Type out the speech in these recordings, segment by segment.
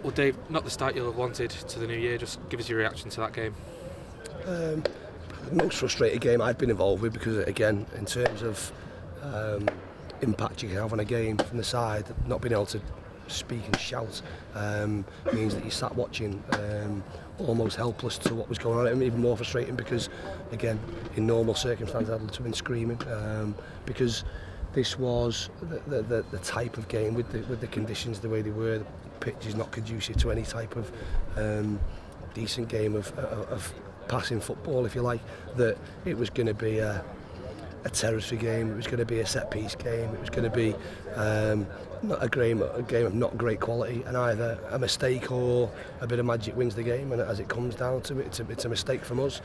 Well, Dave, not the start you'll have wanted to the new year. Just give us your reaction to that game. The most frustrating game I've been involved with, because again, in terms of impact you can have on a game from the side, not being able to speak and shout means that you sat watching almost helpless to what was going on. And even more frustrating because, again, in normal circumstances I'd love to have been screaming because this was the type of game with the conditions the way they were. The pitch is not conducive to any type of decent game of passing football, if you like. That it was going to be a terroristry game, it was going to be a set piece game, it was going to be not a game of not great quality, and either a mistake or a bit of magic wins the game. And as it comes down to it, it's a mistake from us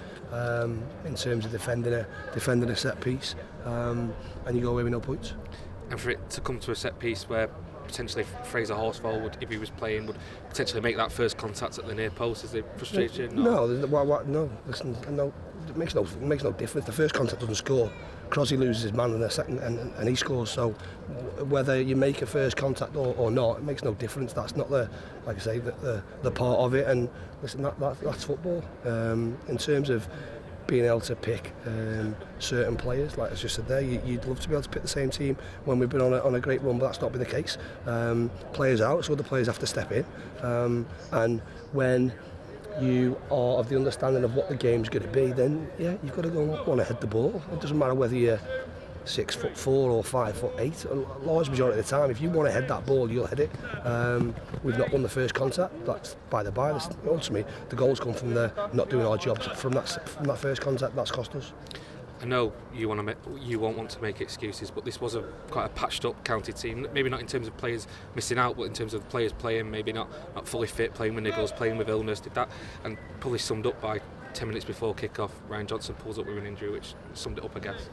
in terms of defending a set piece, and you go away with no points. And for it to come to a set piece where potentially Fraser Horsfall would, if he was playing, would potentially make that first contact at the near post, is it frustrating? No, listen, no, it makes no difference. The first contact doesn't score. Crosby loses his man in a second and he scores. So whether you make a first contact or not, it makes no difference. That's not the part of it. And listen, that's football. In terms of being able to pick certain players, like I just said there, you'd love to be able to pick the same team when we've been on a great run, but that's not been the case. Players out, so the players have to step in. And when you are of the understanding of what the game's going to be, then yeah, you've got to go and want to head the ball. It doesn't matter whether you're 6'4" or 5'8". A large majority of the time, if you want to head that ball, you'll head it. We've not won the first contact. That's by the by. Ultimately, the goals come from the not doing our jobs from that first contact. That's cost us. I know you won't want to make excuses, but this was quite a patched up county team. Maybe not in terms of players missing out, but in terms of players playing, maybe not fully fit, playing with niggles, playing with illness. Did that, and probably summed up by 10 minutes before kick-off, Ryan Johnson pulls up with an injury, which summed it up, I guess.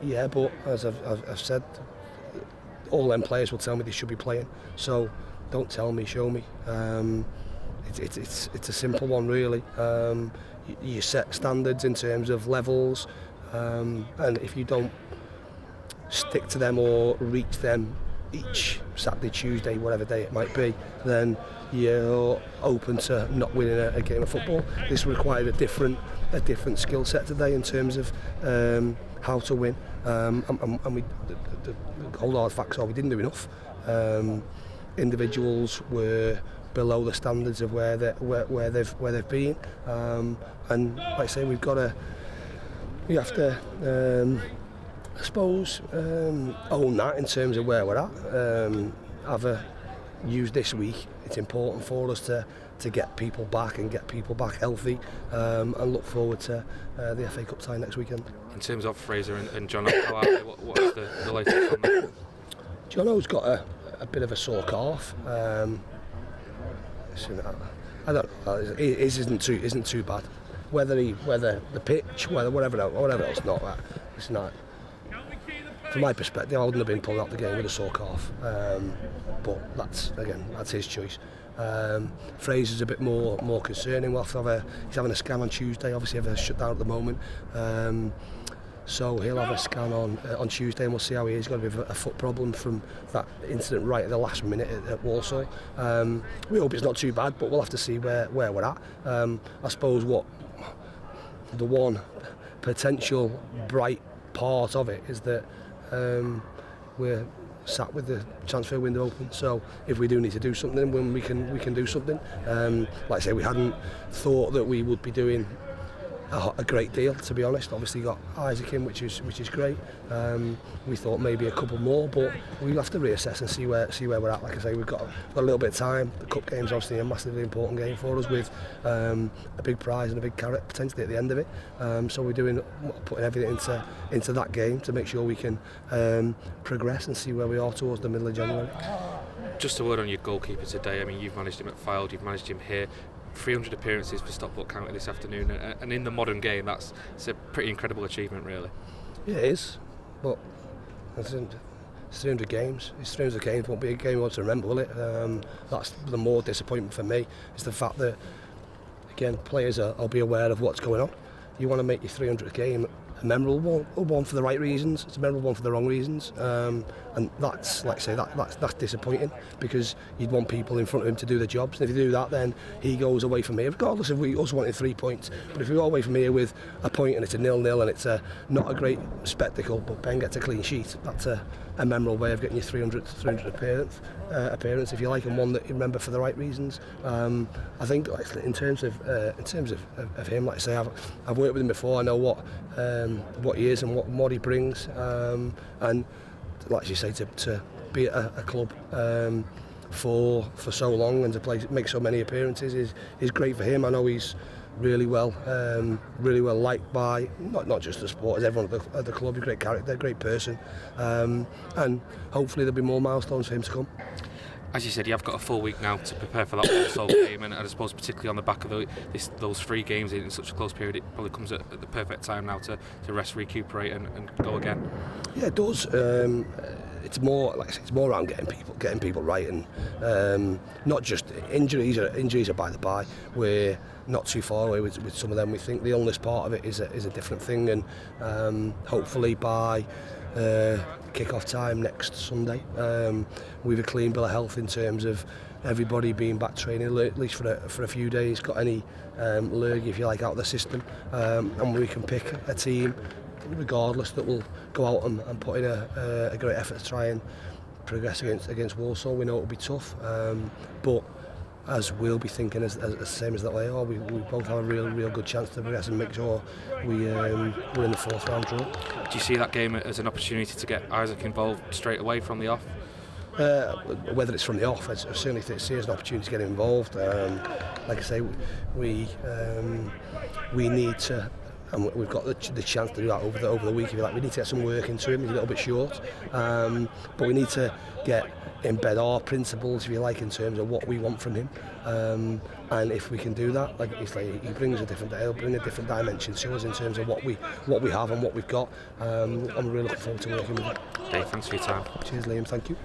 Yeah, but as I've said, all them players will tell me they should be playing. So don't tell me, show me. It's a simple one, really. You set standards in terms of levels, and if you don't stick to them or reach them each Saturday, Tuesday, whatever day it might be, then you're open to not winning a game of football. This required a different skill set today in terms of how to win, and the whole hard facts are we didn't do enough. Individuals were below the standards of where they've been, and like I say, we have to I suppose own that in terms of where we're at. Use this week. It's important for us to get people back and get people back healthy, and look forward to the FA Cup tie next weekend. In terms of Fraser and John, how are they? What is the latest on that? Jono's got a bit of a sore calf. I don't know. It isn't too bad. Whether the pitch, whatever else, not that. It's not. From my perspective, I wouldn't have been pulling out the game with a sore calf. But that's his choice. Fraser's a bit more concerning. He's having a scan on Tuesday. Obviously, have a shutdown at the moment. So he'll have a scan on Tuesday, and we'll see how he is. He's got a bit of a foot problem from that incident right at the last minute at Walsall. We hope it's not too bad, but we'll have to see where we're at. I suppose what the one potential bright part of it is that we're sat with the transfer window open. So if we do need to do something, when we can do something. Like I say, we hadn't thought that we would be doing a great deal, to be honest. Obviously got Isaac in, which is great. We thought maybe a couple more, but we'll have to reassess and see where we're at. Like I say, we've got a little bit of time. The cup game's obviously a massively important game for us, with a big prize and a big carrot potentially at the end of it. So we're putting everything into that game to make sure we can progress and see where we are towards the middle of January. Just a word on your goalkeeper today. I mean, you've managed him at Fylde, you've managed him here. 300 appearances for Stockport County this afternoon, and in the modern game, it's a pretty incredible achievement, really. Yeah, it is, but it's 300 games. It's 300 games. Won't be a game you want to remember, will it? That's the more disappointment for me, is the fact that, again, players will be aware of what's going on. You want to make your 300th game a memorable one for the right reasons. It's a memorable one for the wrong reasons. and that's, like I say, that's disappointing, because you'd want people in front of him to do their jobs, and if you do that, then he goes away from here, regardless if we also wanted 3 points. But if we go away from here with a point and it's a 0-0 and it's not a great spectacle, but Ben gets a clean sheet, that's a memorable way of getting your 300th appearance, if you like, and one that you remember for the right reasons. I think, like, in terms of him, like I say, I've worked with him before. I know what he is and what he brings, and like you say, to be at a club for so long and to make so many appearances is great for him. I know he's really well liked by not just the supporters, everyone at the club. He's a great character, great person, and hopefully there'll be more milestones for him to come. As you said, you have got a full week now to prepare for that Walsall game, and I suppose particularly on the back of those 3 games in such a close period, it probably comes at the perfect time now to rest, recuperate, and go again. Yeah, it does. It's more, like I say, it's more around getting people right, and not just injuries are by the by. We're not too far away with some of them. We think the illness part of it is a different thing, and hopefully by kick-off time next Sunday, we've a clean bill of health in terms of everybody being back training, at least for a few days, got any lurgy, if you like, out of the system, and we can pick a team regardless that will go out and put in a great effort to try and progress against Walsall. We know it will be tough, but as we'll be thinking as same as that they are, we both have a real good chance to progress and make sure we're in the 4th round draw. Do you see that game as an opportunity to get Isaac involved straight away from the off? Whether it's from the off, I certainly see it as an opportunity to get involved. Like I say, we need to, and we've got the chance to do that over the week. If you like, we need to get some work into him. He's a little bit short, but we need to embed our principles, if you like, in terms of what we want from him. And if we can do that, like he brings he'll bring a different dimension to us in terms of what we have and what we've got. I'm really looking forward to working with him. Dave, thanks for your time. Cheers, Liam. Thank you.